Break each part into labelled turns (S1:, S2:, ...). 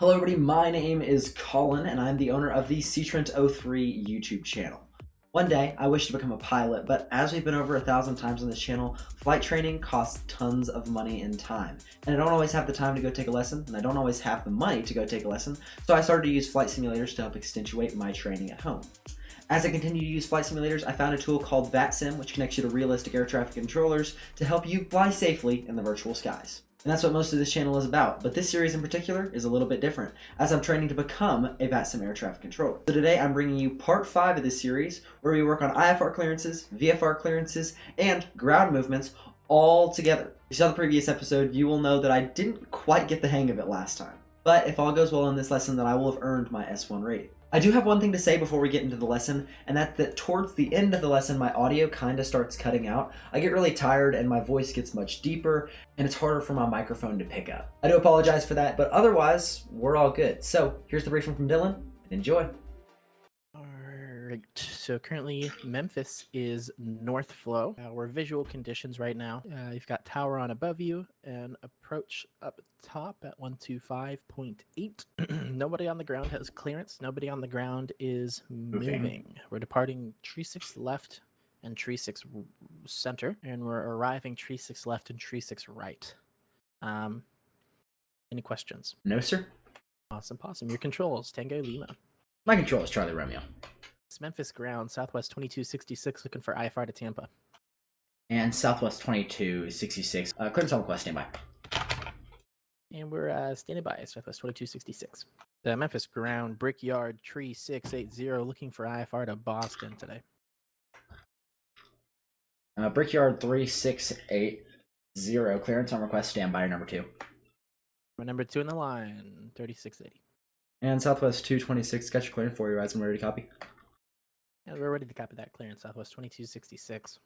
S1: Hello everybody, my name is Colin and I'm the owner of the Ctrent03 YouTube channel. One day, I wish to become a pilot, but as we've been over 1,000 times on this channel, flight training costs tons of money and time. And I don't always have the time to go take a lesson, and I don't always have the money to go take a lesson, so I started to use flight simulators to help accentuate my training at home. As I continue to use flight simulators, I found a tool called VATSIM, which connects you to realistic air traffic controllers to help you fly safely in the virtual skies. And that's what most of this channel is about, but this series in particular is a little bit different, as I'm training to become a VATSIM air traffic controller. So today I'm bringing you part 5 of this series, where we work on IFR clearances, VFR clearances, and ground movements all together. If you saw the previous episode, you will know that I didn't quite get the hang of it last time. But if all goes well in this lesson, then I will have earned my S1 rating. I do have one thing to say before we get into the lesson, and that's that towards the end of the lesson, my audio kind of starts cutting out. I get really tired and my voice gets much deeper, and it's harder for my microphone to pick up. I do apologize for that, but otherwise, we're all good. So here's the briefing from Dylan, and enjoy.
S2: Alright, so currently Memphis is north flow. We're visual conditions right now. You've got tower on above you and approach up top at 125.8. Nobody on the ground has clearance. Nobody on the ground is moving. We're departing tree 6 left and tree 6 center, and we're arriving tree 6 left and tree 6 right. Any questions?
S1: No, sir.
S2: Awesome possum. Your controls, Tango Lima.
S1: My control is Charlie Romeo.
S2: It's Memphis ground, Southwest 2266, looking for IFR to Tampa.
S1: And Southwest 2266. Clearance on request, standby.
S2: And we're standing by, Southwest 2266. The Memphis ground, Brickyard, Tree 680, looking for IFR to Boston today.
S1: Brickyard 3680. Clearance on request, standby, number 2.
S2: We're number 2 in the line, 3680.
S1: And Southwest 226, got your clearance for you, guys. I'm ready to copy.
S2: And we're ready to copy that clearance, Southwest 2266.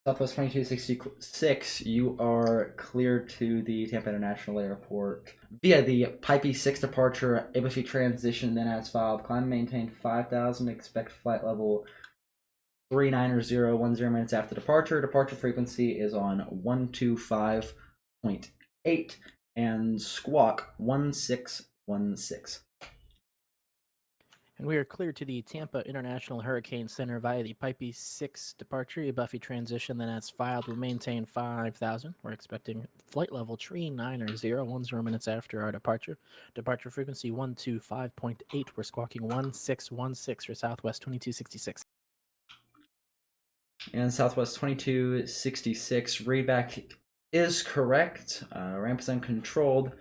S1: Southwest 2266, you are cleared to the Tampa International Airport via the Pipey 6 departure, ABFE transition, then as filed. Climb and maintain 5,000, expect flight level 39010 minutes after departure. Departure frequency is on 125.8 and squawk 1616.
S2: And we are cleared to the Tampa International Hurricane Center via the Pipey 6 departure, Buffy transition, then as filed, will maintain 5,000. We're expecting flight level 39010 minutes after our departure. Departure frequency 125.8. We're squawking 1616 for Southwest 2266.
S1: And Southwest 2266, readback is correct. Ramp is uncontrolled.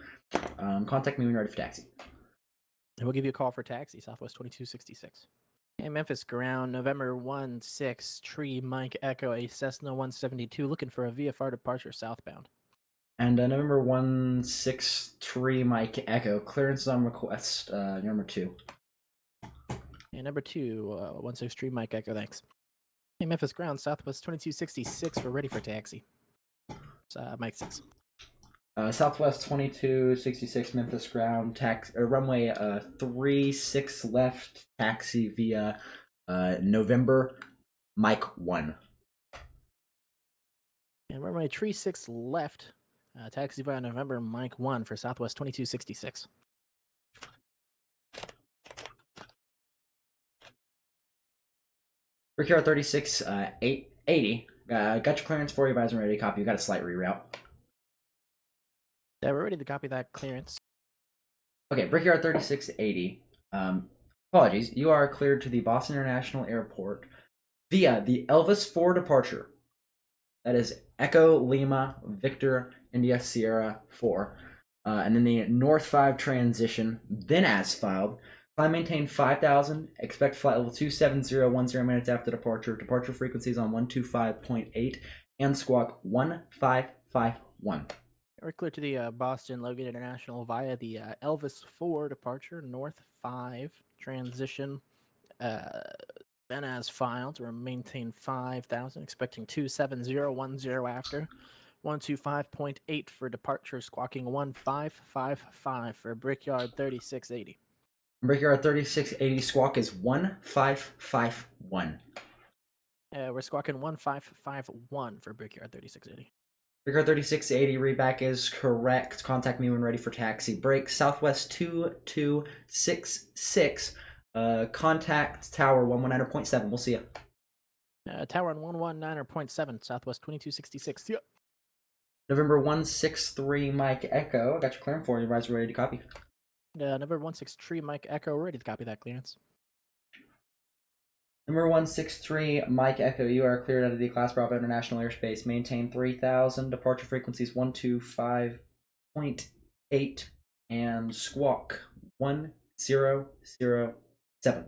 S1: Contact me when you're ready for taxi.
S2: And we'll give you a call for taxi, Southwest 2266. Okay, Memphis ground, November 16, Tree Mike Echo, a Cessna 172, looking for a VFR departure southbound.
S1: And November 163 Mike Echo, clearance on request, number 2.
S2: And number 2, 163 Mike Echo, thanks. Okay, Memphis ground, Southwest 2266, we're ready for taxi. Mike 6.
S1: Southwest 2266 Memphis ground, runway 36 left, taxi via November Mike 1.
S2: And runway 36 left, taxi via November Mike 1 for Southwest 2266.
S1: Brickyard 36 880. Got your clearance for you, guys. I'm ready to copy. You got a slight reroute.
S2: Yeah, we're ready to copy that clearance.
S1: Okay, Brickyard 3680. Apologies. You are cleared to the Boston International Airport via the Elvis 4 departure. That is Echo Lima Victor India Sierra 4. And then the North 5 transition, then as filed. Climb maintain 5,000. Expect flight level 27010 minutes after departure. Departure frequency is on 125.8 and squawk 1551.
S2: We're clear to the Boston Logan International via the Elvis 4 departure, North 5 transition, then as filed. We're maintain 5,000, expecting 27010 after. 125.8 for departure, squawking 1555 for Brickyard 3680.
S1: Brickyard 3680 squawk is 1551.
S2: We're squawking 1551 for Brickyard 3680.
S1: Brickyard 3680 readback is correct. Contact me when ready for taxi. Break Southwest 2266. Contact Tower 119.7. We'll see you.
S2: Tower on 119.7, Southwest 2266. Yep.
S1: November 163 Mike Echo. I got your clearance for you. Advisor ready to copy.
S2: November 163 Mike Echo, ready to copy that clearance.
S1: Number 163 Mike Echo, you are cleared out of the Class Bravo International Airspace. Maintain 3000. Departure frequencies 125.8 and squawk 1007.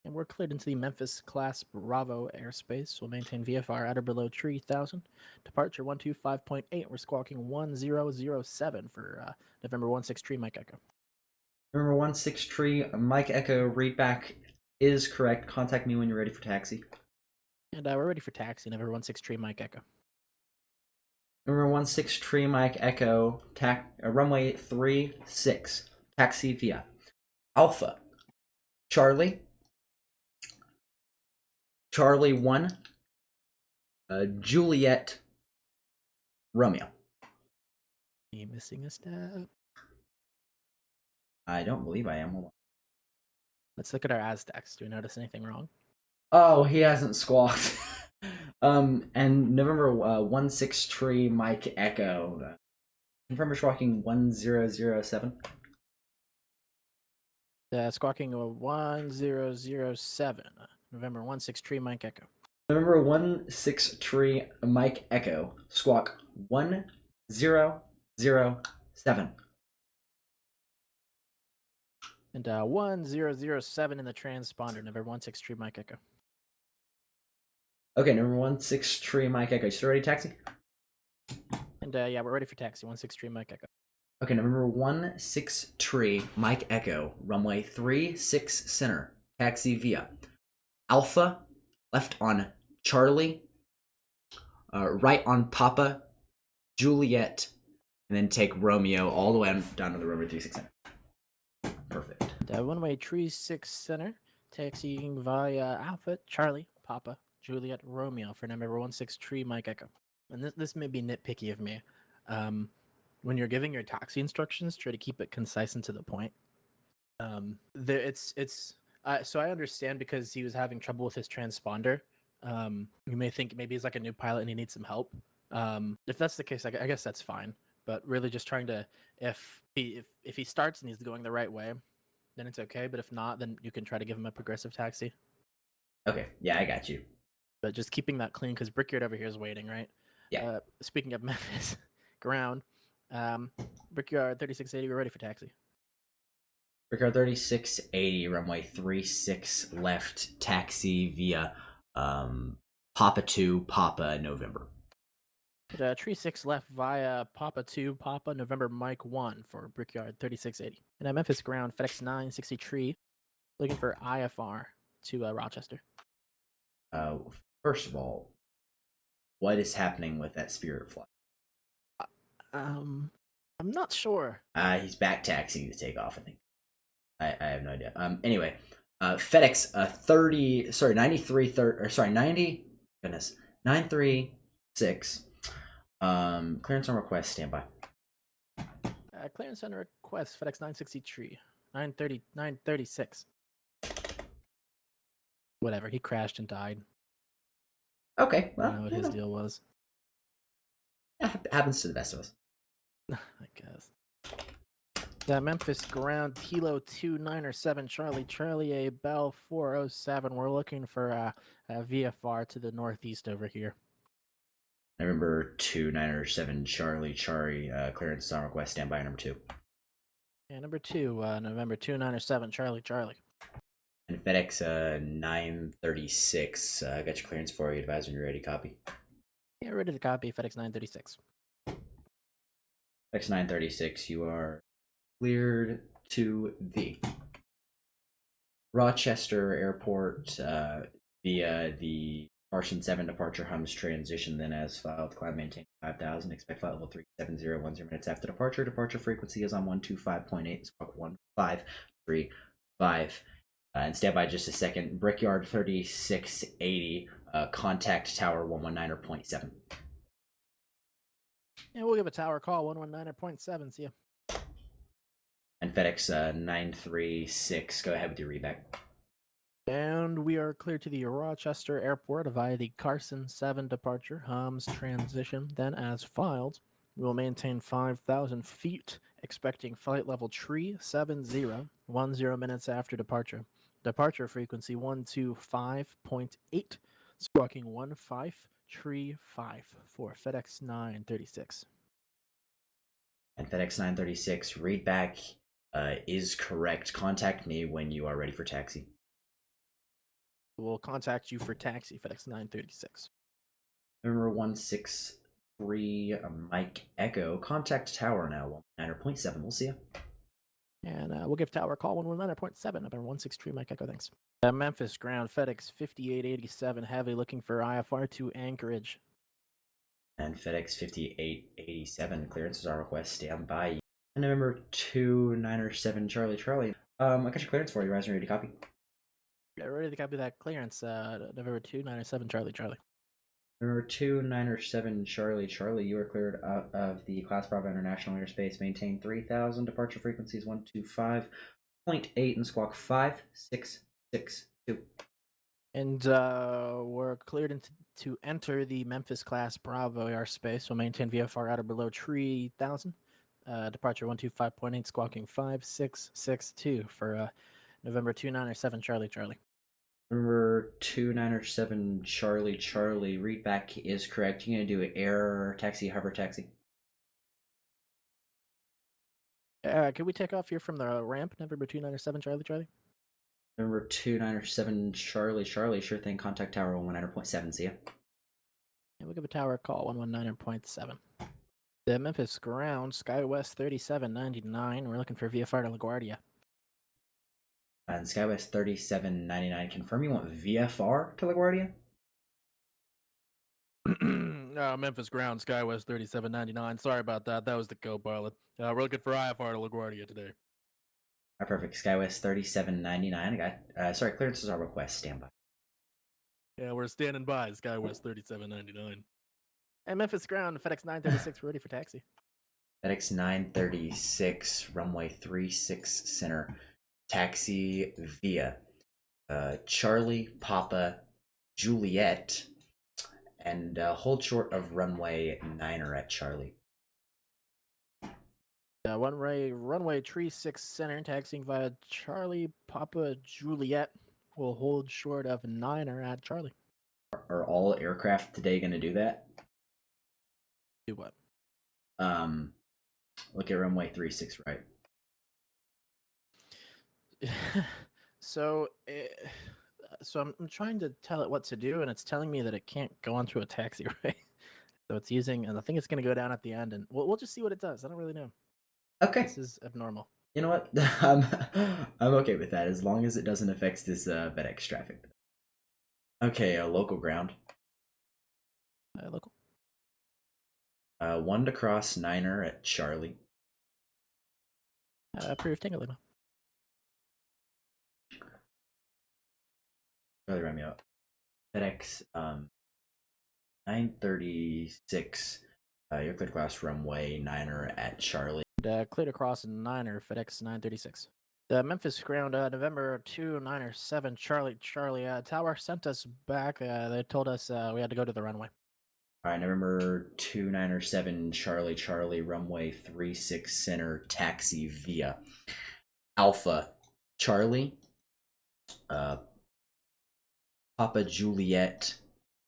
S2: And we're cleared into the Memphis Class Bravo airspace. We'll maintain VFR at or below 3000. Departure 125.8. We're squawking 1007 for November 163 Mike Echo.
S1: November 163 Mike Echo, readback is correct. Contact me when you're ready for taxi.
S2: And we're ready for taxi, November 163 Mike Echo.
S1: Number 163 Mike Echo, runway 36, taxi via Alpha, Charlie 1, Juliet, Romeo.
S2: Are you missing a step?
S1: I don't believe I am. Hold on.
S2: Let's look at our Aztecs. Do we notice anything wrong?
S1: Oh, he hasn't squawked. And November 163 Mike Echo, confirm you're squawking 1007.
S2: Squawking 1007. November 163 Mike Echo.
S1: November 163 Mike Echo, squawk 1007.
S2: And 1007 in the transponder, November 163 Mike Echo.
S1: Okay, number 163 Mike Echo, you still ready, taxi?
S2: And yeah, we're ready for taxi, 163 Mike Echo.
S1: Okay, number 163 Mike Echo, runway 36 center, taxi via Alpha, left on Charlie, right on Papa, Juliet, and then take Romeo all the way down to the runway 36 center. Perfect.
S2: Runway 36 center, taxiing via Alpha, Charlie, Papa, Juliet, Romeo for number 163 Mike Echo. And this may be nitpicky of me. When you're giving your taxi instructions, try to keep it concise and to the point. So I understand because he was having trouble with his transponder. You may think maybe he's like a new pilot and he needs some help. If that's the case, I guess that's fine. But really, just trying to if he starts and he's going the right way, then it's okay. But if not, then you can try to give him a progressive taxi.
S1: Okay, yeah, I got you.
S2: But just keeping that clean because Brickyard over here is waiting, right?
S1: Yeah.
S2: Speaking of Memphis, ground. Brickyard 3680, we're ready for taxi.
S1: Brickyard 3680, runway 36 left, taxi via Papa 2, Papa, November.
S2: Tree 6 left via Papa 2, Papa, November, Mike 1 for Brickyard 3680. And at Memphis ground, FedEx 963, looking for IFR to Rochester.
S1: First of all, what is happening with that Spirit flight?
S2: I'm not sure.
S1: He's back taxiing to take off, I think. I have no idea. Anyway, FedEx 936. Clearance on request, standby.
S2: Clearance on request, FedEx 963, 936. Whatever, he crashed and died.
S1: Okay,
S2: well, I don't know what his deal was.
S1: Yeah, happens to the best of us.
S2: I guess. The Memphis ground, Kilo 297, Charlie A, Bell 407. We're looking for a VFR to the northeast over here.
S1: November 297, Charlie, clearance on request, standby, number 2.
S2: Yeah, number 2, November 297, Charlie.
S1: And FedEx 936, got your clearance for you, advise when you're ready, copy.
S2: Yeah, ready to copy, FedEx 936.
S1: FedEx 936, you are cleared to the Rochester Airport via the Martian 7 departure Hums transition, then as filed, climb maintain 5000, expect flight level 37010 minutes after departure. Departure frequency is on 125.8, squawk 1535. And stand by just a second. Brickyard 3680, contact tower 119.7.
S2: And we'll give a tower call 119.7. See ya.
S1: And FedEx 936, go ahead with your readback.
S2: And we are clear to the Rochester Airport via the Carson 7 departure, Hams transition. Then, as filed, we will maintain 5,000 feet, expecting flight level tree 70, 10 minutes after departure. Departure frequency 125.8, squawking 15, tree 5 for FedEx 936.
S1: And FedEx 936, readback is correct. Contact me when you are ready for taxi.
S2: We'll contact you for taxi, FedEx 936.
S1: Number 163, Mike Echo. Contact tower now, 119.7. We'll see you.
S2: And we'll give tower call 119.7, number 163, Mike Echo, thanks. Memphis ground, FedEx 5887 heavy, looking for IFR to Anchorage.
S1: And FedEx 5887, clearance is our request. Stand by. And November 297, Charlie Charlie. I got your clearance for you. Rise and ready to copy.
S2: Yeah, ready to copy that clearance. November 297, Charlie Charlie.
S1: Number 297, Charlie Charlie, you are cleared out of the Class Bravo International Airspace. Maintain 3,000. Departure frequencies 125.8 and squawk 5662.
S2: And we're cleared to enter the Memphis Class Bravo airspace. So maintain VFR at or below 3,000. Departure 125.8, squawking 5662 for November 297, Charlie Charlie.
S1: Number 297, Charlie Charlie, readback is correct. You're going to do air taxi, hover taxi.
S2: Can we take off here from the ramp, November 297, Charlie Charlie?
S1: Number 297, Charlie Charlie, sure thing. Contact tower 119.7. See ya.
S2: And we'll give a tower call 119.7. The Memphis ground, SkyWest 3799. We're looking for VFR to LaGuardia.
S1: And SkyWest 3799, confirm you want VFR to LaGuardia?
S2: Memphis ground, SkyWest 3799. Sorry about that. That was the co-pilot. We're looking for IFR to LaGuardia today.
S1: Alright, perfect. SkyWest 3799. I got sorry, clearance is our request. Stand by.
S2: Yeah, we're standing by, SkyWest 3799. And Memphis ground, FedEx 936, we're ready for taxi.
S1: FedEx 936, runway 36 center. Taxi via Charlie, Papa, Juliet, and hold short of runway 9er at Charlie.
S2: Runway tree 6 center, taxiing via Charlie, Papa, Juliet. Will hold short of 9er at Charlie.
S1: Are all aircraft today going to do that?
S2: Do what?
S1: Look at runway 36 right.
S2: So I'm trying to tell it what to do, and it's telling me that it can't go onto a taxiway. So it's using, and I think it's going to go down at the end, and we'll just see what it does. I don't really know.
S1: Okay.
S2: This is abnormal.
S1: You know what? I'm okay with that as long as it doesn't affect this FedEx traffic. Okay, local ground.
S2: Local.
S1: 1 to cross 9er at Charlie.
S2: Approved. Tango Lima.
S1: Charlie Romeo. FedEx 936. You're clear to cross runway 9er at Charlie.
S2: Cleared across 9er, FedEx 936. The Memphis ground, November 297, Charlie Charlie. Tower sent us back. They told us we had to go to the runway.
S1: All right, November 297, Charlie Charlie, runway 36 center, taxi via Alpha Charlie, Papa Juliet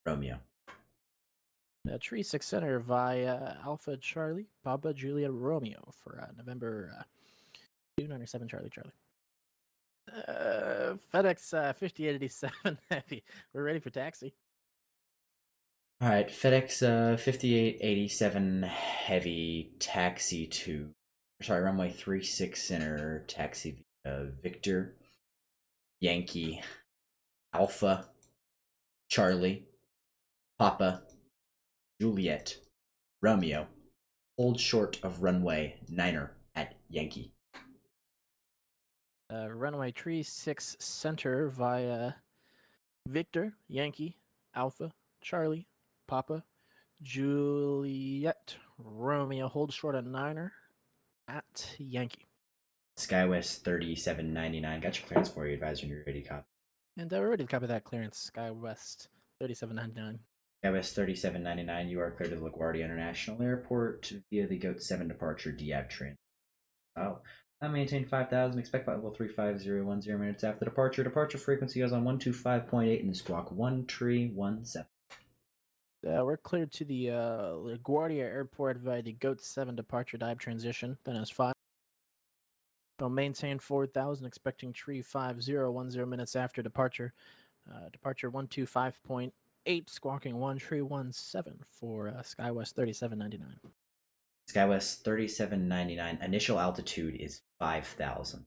S1: Romeo.
S2: Tree 6 center via Alpha Charlie, Papa Juliet Romeo for November 297, Charlie Charlie. FedEx 5887 heavy. We're ready for taxi.
S1: All right, FedEx 5887 heavy, taxi to, runway 36 center, taxi via Victor, Yankee, Alpha, Charlie, Papa, Juliet, Romeo, hold short of runway 9er at Yankee.
S2: Runway tree 6 center via Victor, Yankee, Alpha, Charlie, Papa, Juliet, Romeo, hold short at Niner at Yankee.
S1: SkyWest 3799. Got your clearance for you, advisor, when you're ready to copy.
S2: And we're ready to copy that clearance, SkyWest 3799.
S1: SkyWest 3799, you are cleared to the LaGuardia International Airport via the GOAT 7 departure DAB train. Oh, I maintain 5,000. Expect flight level 35010 minutes after departure. Departure frequency is on 125.8 in squawk 1317.
S2: We're cleared to the LaGuardia Airport via the GOAT 7 departure dive transition. Then as 5. We'll maintain 4,000, expecting tree 5010 minutes after departure. Departure 125.8, squawking 1317 for SkyWest 3799.
S1: SkyWest 3799, initial altitude is 5,000.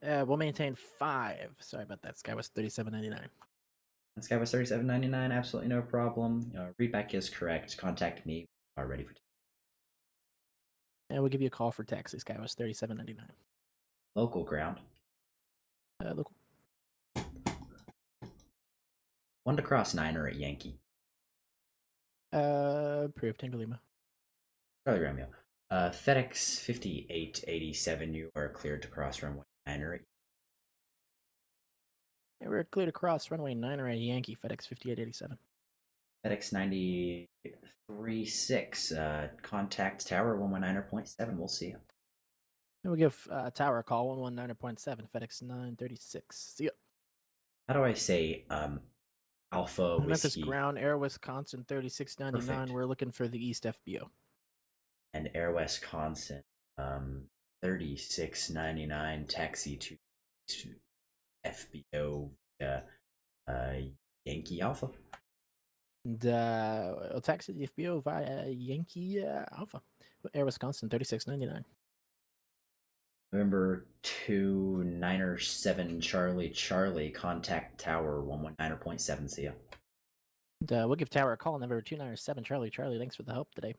S2: We'll maintain 5. Sorry about that, SkyWest 3799.
S1: And SkyWest 3799, absolutely no problem. Readback is correct. Contact me. Are ready for
S2: And we'll give you a call for taxi, SkyWest 3799.
S1: local ground.
S2: Local.
S1: 1 to cross 9er at Yankee.
S2: Approved, Tango Lima.
S1: Charlie Romeo. FedEx 5887, you are cleared to cross runway 9er at
S2: Yeah, we're clear to cross runway 9er at Yankee, FedEx 5887.
S1: FedEx 936, contact tower 119.7. We'll see you.
S2: And we'll give Tower a call, 119.7, FedEx 936. See ya.
S1: How do I say Alpha
S2: Memphis
S1: Whiskey
S2: Ground, Air Wisconsin 3699.
S1: Perfect.
S2: We're looking for the East FBO.
S1: and Air Wisconsin 3699, taxi to FBO Yankee Alpha.
S2: And we'll taxi the FBO via Yankee Alpha. Air Wisconsin 3699.
S1: November 2 Niner 7 Charlie, contact tower 119.7. See ya.
S2: And we'll give Tower a call, number 297 Charlie. Thanks for the help today.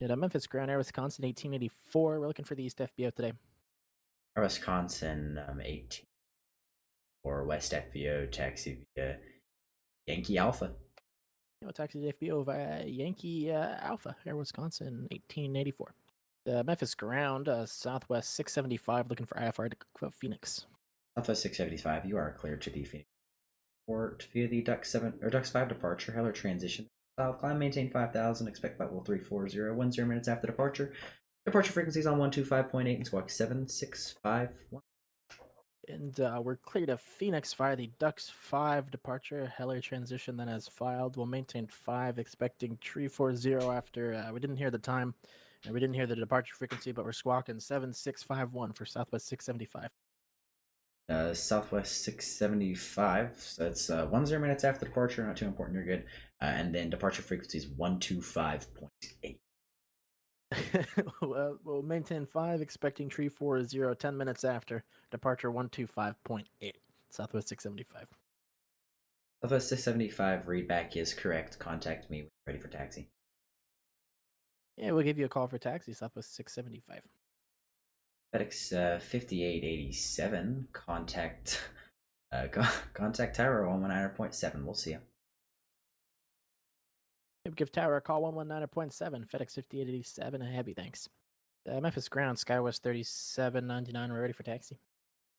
S2: At Memphis Ground, Air Wisconsin 1884. We're looking for the East FBO today.
S1: Air Wisconsin 18 or West FBO, taxi via Yankee Alpha.
S2: We'll taxi the FBO via Yankee Alpha, Air Wisconsin 1884. Memphis Ground, Southwest 675, looking for IFR to Phoenix.
S1: Southwest 675, you are cleared to the Phoenix port via the Ducks 7 or Ducks 5 departure. Heller transition. South climb, maintain 5,000. Expect flight level 34010 minutes after departure. Departure frequency is on 125.8 and squawk 7651.
S2: And we're clear to Phoenix via the Ducks 5 departure. Heller transition then as filed. We'll maintain 5, expecting tree 40 after we didn't hear the time and we didn't hear the departure frequency, but we're squawking 7651 for Southwest 675.
S1: Southwest 675, so it's 10 minutes after departure, not too important, you're good. And then departure frequency is 125.8.
S2: We'll maintain 5, expecting tree 40 10 minutes after departure 125.8. Southwest 675.
S1: Southwest 675, readback is correct. Contact me when you're ready for taxi.
S2: Yeah, we'll give you a call for taxi, Southwest 675.
S1: FedEx 5887, contact contact tower 119.7. We'll see you.
S2: Give Tower a call, 119.7, FedEx 5887, a heavy thanks. Memphis Ground, SkyWest 3799, we're ready for taxi.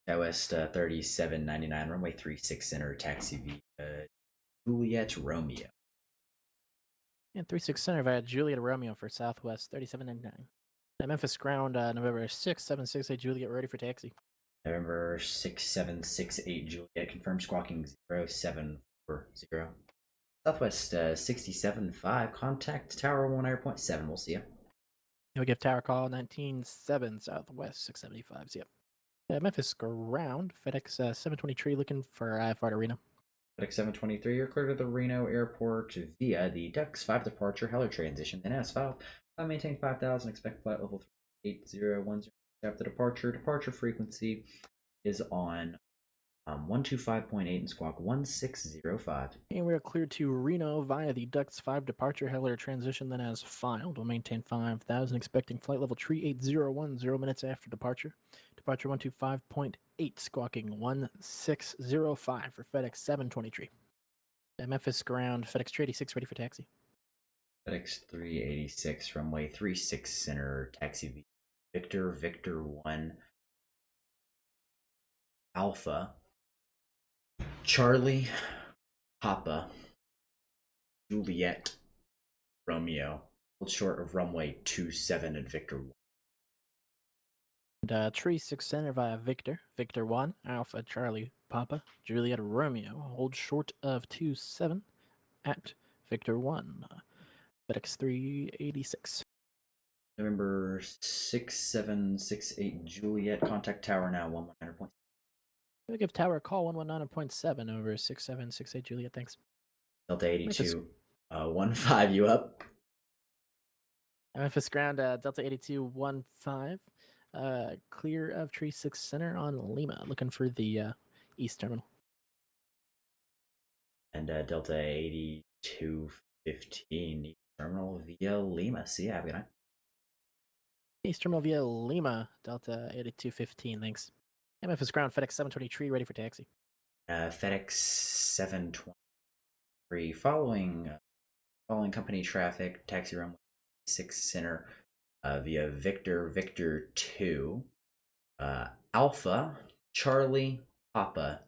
S1: SkyWest 3799, runway 36 center, taxi via Juliet Romeo.
S2: And 36 Center via Juliet Romeo for Southwest 3799. Memphis Ground, November 6768 Juliet, ready for taxi.
S1: November 6768 Juliet, confirm squawking 0740. Southwest 675, contact tower 119.7. We'll see you.
S2: You'll give Tower call 197 Southwest 675. See ya. Memphis Ground, FedEx 723, looking for IFR to Reno.
S1: FedEx 723, you're clear to the Reno Airport via the Ducks 5 departure, Heller transition, and as filed. Maintain 5,000, expect flight level 38010 after departure. Departure frequency is on 125.8 and squawk 1605.
S2: And we're cleared to Reno via the Ducks 5 departure, Heller transition, then as filed. We'll maintain 5,000, expecting flight level 38010 minutes after departure. Departure 125.8, squawking 1605 for FedEx 723. Memphis Ground, FedEx 386, ready for taxi.
S1: FedEx 386, runway 36 center, taxi V. Victor, Victor 1, Alpha, Charlie, Papa, Juliet, Romeo. Hold short of runway 27 at Victor 1.
S2: And 36 center via Victor, Victor 1, Alpha, Charlie, Papa, Juliet, Romeo. Hold short of 27 at Victor 1. FedEx 386.
S1: November 6768 Juliet, contact tower now 119.
S2: We'll give tower a call 119.7 over 6768 Juliet, thanks.
S1: Delta 82, 15, you up?
S2: Memphis ground, Delta 8215. Clear of Tree 6 Center on Lima, looking for the east terminal.
S1: And Delta 8215, east terminal via Lima. See ya, have a good night.
S2: East terminal via Lima, Delta 8215, thanks. Memphis ground, FedEx 723, ready for taxi.
S1: FedEx 723, following company traffic, taxi runway 6 center via Victor, Victor 2, Alpha, Charlie, Papa,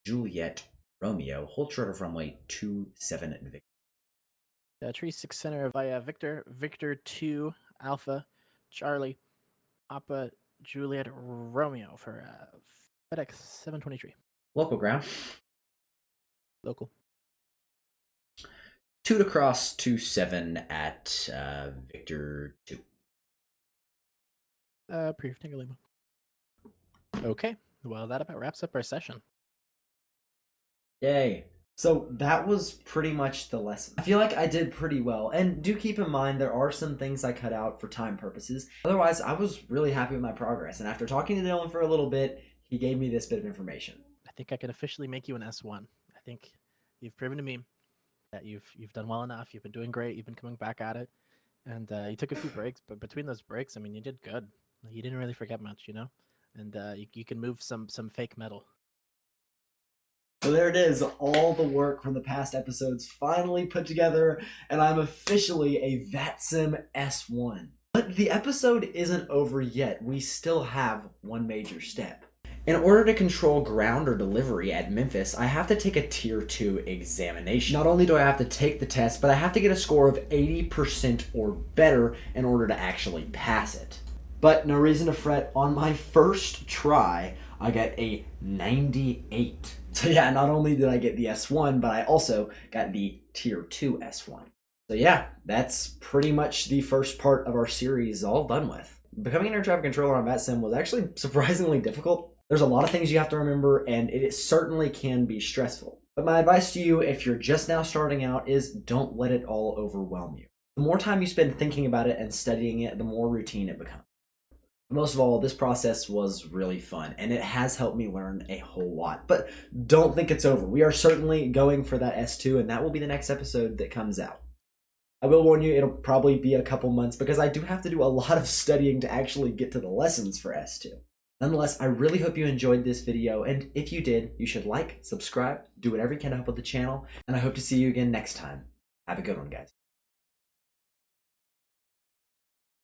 S1: Juliet, Romeo. Hold short of runway 27 at Victor.
S2: Tree 6 Center via Victor, Victor 2, Alpha, Charlie, Papa, Juliet, Romeo for FedEx 723.
S1: Local ground.
S2: Local.
S1: 2 to cross 27 at Victor 2.
S2: Brief, Tango Lima. Okay, well, that about wraps up our session.
S1: Yay. So that was pretty much the lesson. I feel like I did pretty well. And do keep in mind, there are some things I cut out for time purposes. Otherwise, I was really happy with my progress. And after talking to Dylan for a little bit, he gave me this bit of information.
S2: I think I can officially make you an S1. I think you've proven to me that you've done well enough. You've been doing great. You've been coming back at it. And you took a few breaks, but between those breaks, I mean, you did good. You didn't really forget much, you know? And you can move some fake metal.
S1: So there it is, all the work from the past episodes finally put together, and I'm officially a VATSIM S1. But the episode isn't over yet. We still have one major step. In order to control ground or delivery at Memphis, I have to take a Tier 2 examination. Not only do I have to take the test, but I have to get a score of 80% or better in order to actually pass it. But no reason to fret, on my first try, I got a 98. So yeah, not only did I get the S1, but I also got the Tier 2 S1. So yeah, that's pretty much the first part of our series all done with. Becoming an air traffic controller on VATSIM was actually surprisingly difficult. There's a lot of things you have to remember, and it certainly can be stressful. But my advice to you, if you're just now starting out, is don't let it all overwhelm you. The more time you spend thinking about it and studying it, the more routine it becomes. Most of all, this process was really fun, and it has helped me learn a whole lot. But don't think it's over. We are certainly going for that S2, and that will be the next episode that comes out. I will warn you, it'll probably be a couple months because I do have to do a lot of studying to actually get to the lessons for S2. Nonetheless, I really hope you enjoyed this video, and if you did, you should like, subscribe, do whatever you can to help with the channel, and I hope to see you again next time. Have a good one, guys.